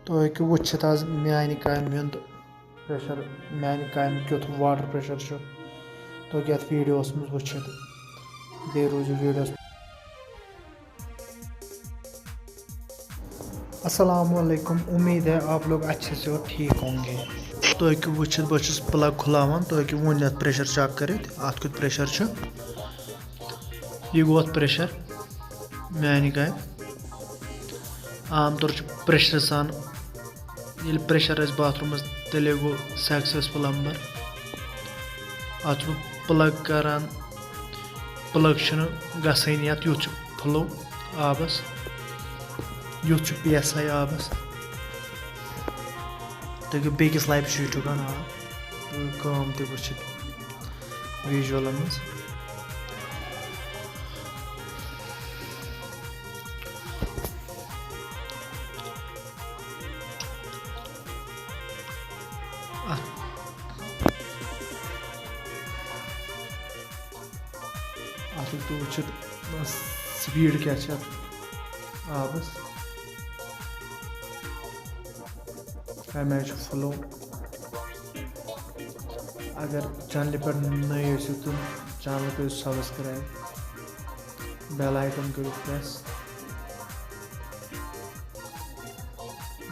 तो एक वुचित आज म्यान कामि हुंद प्रेशर म्यान कामि क्युत वाटर प्रेशर छु तो ये वीडियोस मज वुचित बे रोज वीडियोस। अस्सलामुअलैकुम, उम्मीद है आप लोग अच्छे से और ठीक होंगे। तो एक वुचित बस प्लग खुलावान तो एक वन प्रेशर चेक कर अत कुत प्रेशर छु यह गो प्रेशर म्यान कामि आम तौर प्रेशर सान ये प्रेशर बाथरूम तेले गो सक्सेसफुल नंबर अत प्लग करान प्लग गसन ये युथ फ्लो आबस युथ PSI आबस तो बेकिस लाइफ चुकान आब तो वुचित विजुअल मज। तो वुचित स्पीड क्या आबस कम फ्लो। अगर चैनल पर नए तो चैनल करो सब्सक्राइब, बेल आइकन करो प्रेस।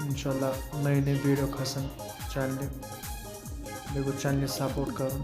इंशाल्लाह नए वीडियो खसन चैनल, मेरे को चैनल सपोर्ट करो।